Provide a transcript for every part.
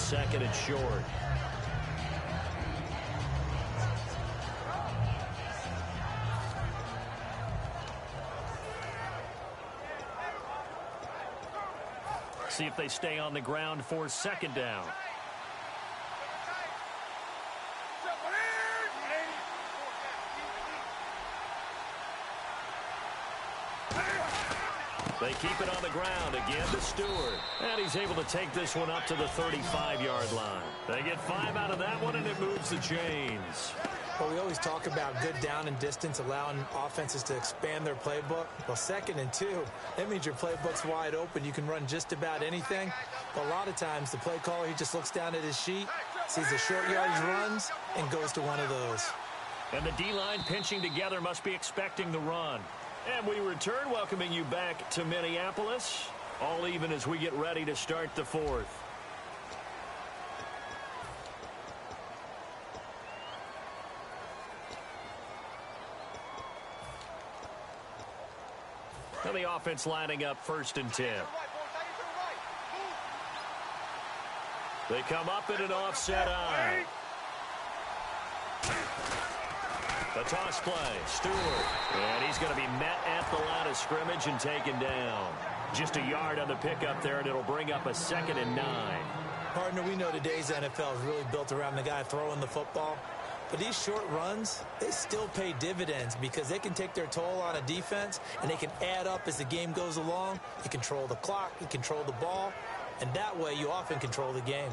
second and short. See if they stay on the ground for second down. They keep it on the ground again to Stewart. And he's able to take this one up to the 35-yard line. They get 5 out of that one, and it moves the chains. Well, we always talk about good down and distance, allowing offenses to expand their playbook. Well, 2nd and 2, that means your playbook's wide open. You can run just about anything. But a lot of times, the play caller, he just looks down at his sheet, sees the short yardage runs, and goes to one of those. And the D-line pinching together must be expecting the run. And we return, welcoming you back to Minneapolis. All even as we get ready to start the fourth. And the offense lining up 1st and 10. They come up in an offset eye. The toss play, Stewart. And he's going to be met at the line of scrimmage and taken down. Just a yard on the pickup there, and it'll bring up a 2nd and 9. Partner, we know today's NFL is really built around the guy throwing the football. But these short runs, they still pay dividends because they can take their toll on a defense, and they can add up as the game goes along. You control the clock, you control the ball, and that way you often control the game.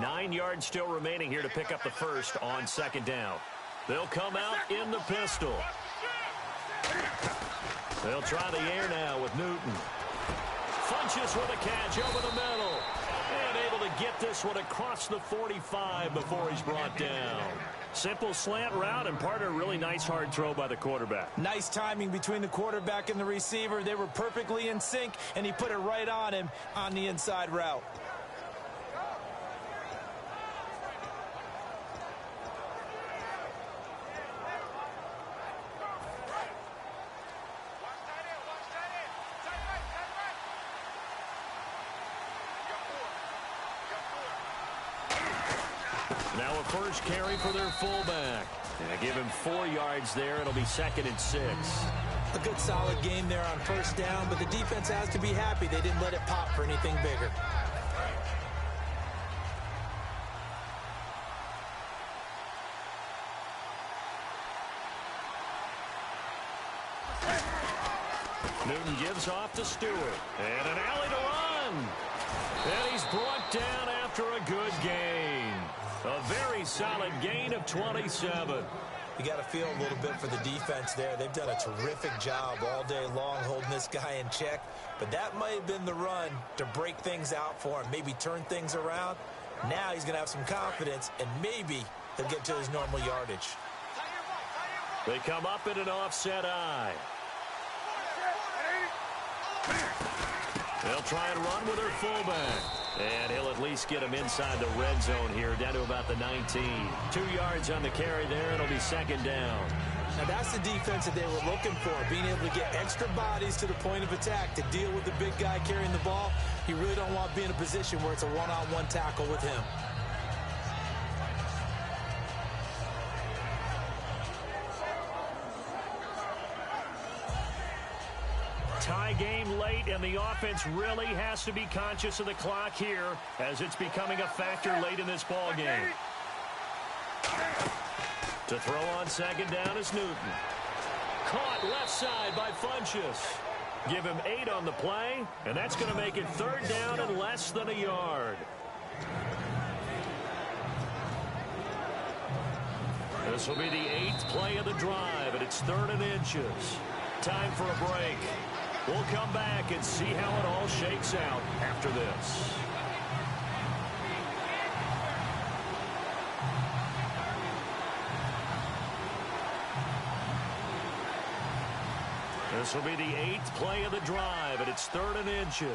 Nine yards still remaining here to pick up the first on 2nd down. They'll come out in the pistol. They'll try the air now with Newton. Funches with a catch over the middle. And able to get this one across the 45 before he's brought down. Simple slant route, and partner, really nice hard throw by the quarterback. Nice timing between the quarterback and the receiver. They were perfectly in sync, and he put it right on him on the inside route. Now a first carry for their fullback. And give him 4 yards there. It'll be 2nd and 6. A good solid game there on 1st down, but the defense has to be happy they didn't let it pop for anything bigger. Newton gives off to Stewart. And an alley to run. And he's brought down after a good gain. A very solid gain of 27. You got to feel a little bit for the defense there. They've done a terrific job all day long holding this guy in check. But that might have been the run to break things out for him, maybe turn things around. Now he's going to have some confidence, and maybe he'll get to his normal yardage. They come up in an offset eye. They'll try and run with their fullback. And he'll at least get him inside the red zone here, down to about the 19. 2 yards on the carry there. It'll be 2nd down. Now that's the defense that they were looking for, being able to get extra bodies to the point of attack to deal with the big guy carrying the ball. You really don't want to be in a position where it's a one-on-one tackle with him. Tie game late, and the offense really has to be conscious of the clock here as it's becoming a factor late in this ball game. To throw on 2nd down is Newton. Caught left side by Funches. Give him 8 on the play, and that's going to make it 3rd down and less than a yard. This will be the 8th play of the drive, and it's 3rd and inches. Time for a break. We'll come back and see how it all shakes out after this. This will be the 8th play of the drive, and it's 3rd and inches.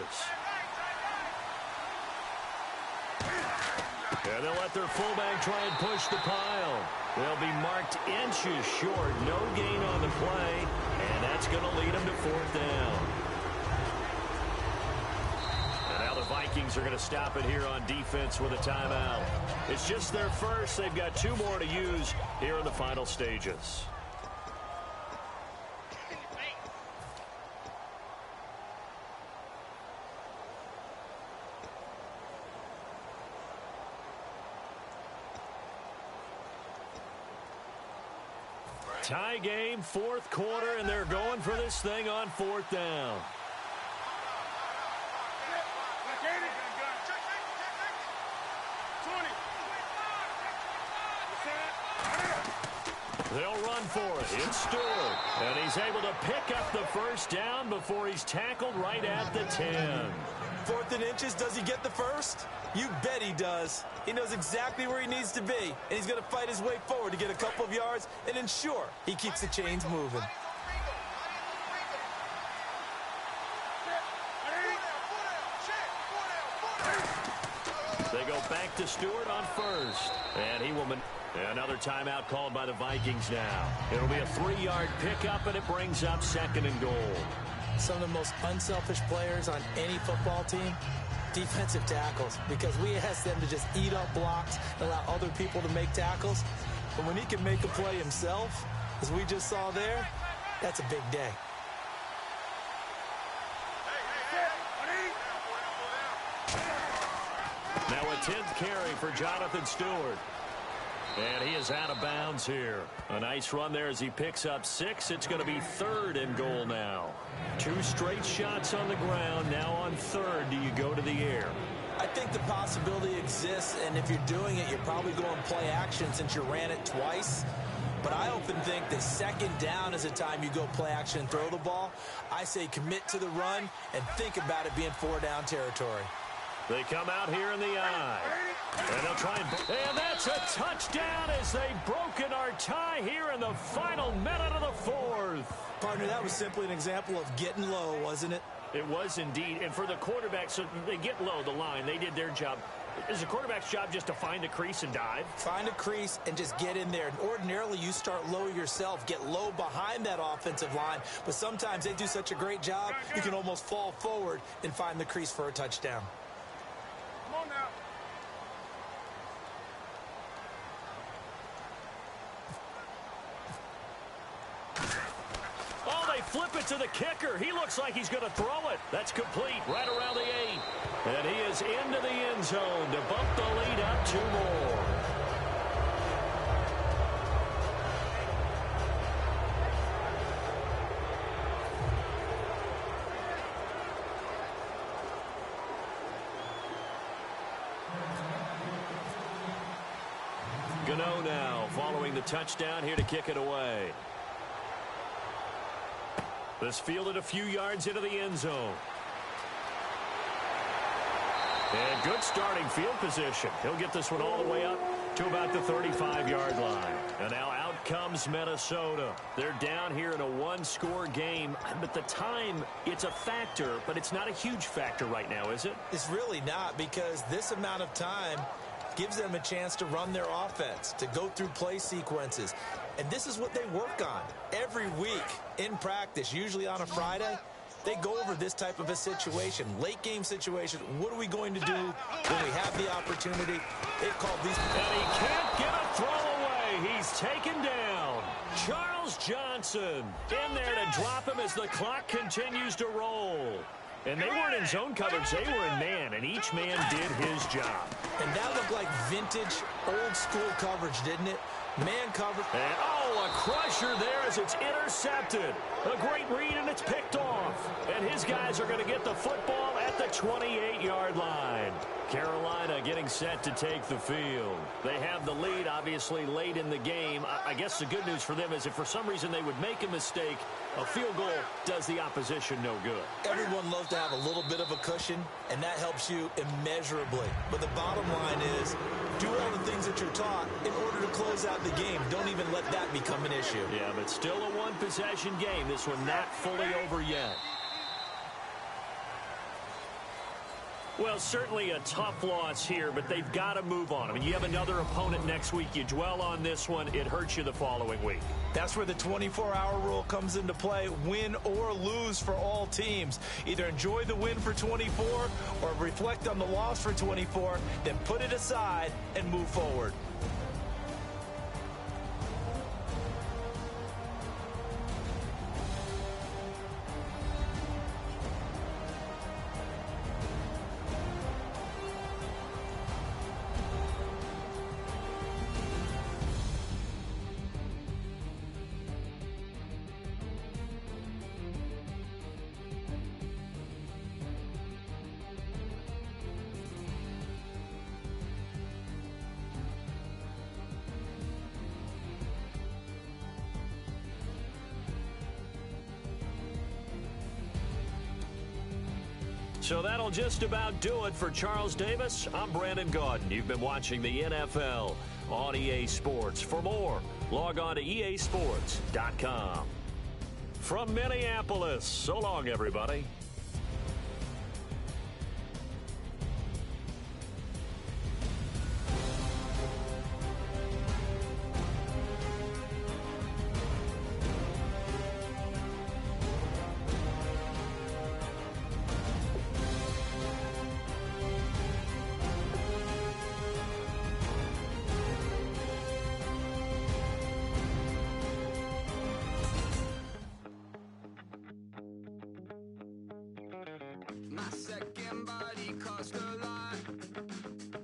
And they'll let their fullback try and push the pile. They'll be marked inches short. No gain on the play, and that's going to lead them to 4th down. Vikings are going to stop it here on defense with a timeout. It's just their first. They've got 2 more to use here in the final stages. Tie game, 4th quarter, and they're going for this thing on 4th down. They'll run for it. It's Stewart. And he's able to pick up the first down before he's tackled right at the 10. 4th and inches, does he get the first? You bet he does. He knows exactly where he needs to be, and he's going to fight his way forward to get a couple of yards and ensure he keeps the chains moving. They go back to Stewart on first. And he will... Another timeout called by the Vikings now. It'll be a 3-yard pickup, and it brings up 2nd and goal. Some of the most unselfish players on any football team, defensive tackles, because we ask them to just eat up blocks and allow other people to make tackles. But when he can make a play himself, as we just saw there, that's a big day. Now a 10th carry for Jonathan Stewart. And he is out of bounds here. A nice run there as he picks up 6. It's going to be 3rd and goal now. 2 straight shots on the ground. Now on 3rd, do you go to the air? I think the possibility exists, and if you're doing it, you're probably going play action since you ran it twice. But I often think that 2nd down is a time you go play action and throw the ball. I say commit to the run and think about it being 4-down territory. They come out here in the eye. And they'll try and that's a touchdown as they've broken our tie here in the final minute of the 4th. Partner, that was simply an example of getting low, wasn't it? It was indeed. And for the quarterback, so they get low the line. They did their job. Is the quarterback's job just to find a crease and dive? Find a crease and just get in there. And ordinarily, you start low yourself, get low behind that offensive line. But sometimes they do such a great job, you can almost fall forward and find the crease for a touchdown. Come on now. Oh, they flip it to the kicker. He looks like he's going to throw it. That's complete right around the 8. And he is into the end zone to bump the lead up 2 more. Gano now following the touchdown here to kick it away. This fielded a few yards into the end zone. And good starting field position. He'll get this one all the way up to about the 35-yard line. And now out comes Minnesota. They're down here in a 1-score game. But the time, it's a factor, but it's not a huge factor right now, is it? It's really not, because this amount of time gives them a chance to run their offense, to go through play sequences. And this is what they work on every week in practice, usually on a Friday. They go over this type of a situation, late game situation. What are we going to do when we have the opportunity? They've called these. And he can't get a throw away. He's taken down. Charles Johnson in there to drop him as the clock continues to roll. And they weren't in zone coverage. They were in man, and each man did his job. And that looked like vintage, old-school coverage, didn't it? Man coverage. And, oh, a crusher there as it's intercepted. A great read, and it's picked off. And his guys are going to get the football at the 28-yard line. Carolina getting set to take the field. They have the lead, obviously, late in the game. I guess the good news for them is if for some reason they would make a mistake, a field goal does the opposition no good. Everyone loves to have a little bit of a cushion, and that helps you immeasurably. But the bottom line is, do all the things that you're taught in order to close out the game. Don't even let that become an issue. Yeah, but still a one-possession game. This one not fully over yet. Well, certainly a tough loss here, but they've got to move on. I mean, you have another opponent next week. You dwell on this one, it hurts you the following week. That's where the 24-hour rule comes into play, win or lose for all teams. Either enjoy the win for 24 or reflect on the loss for 24, then put it aside and move forward. So that'll just about do it for Charles Davis. I'm Brandon Gaudin. You've been watching the NFL on EA Sports. For more, log on to easports.com. From Minneapolis, so long, everybody. My second body cost a lot.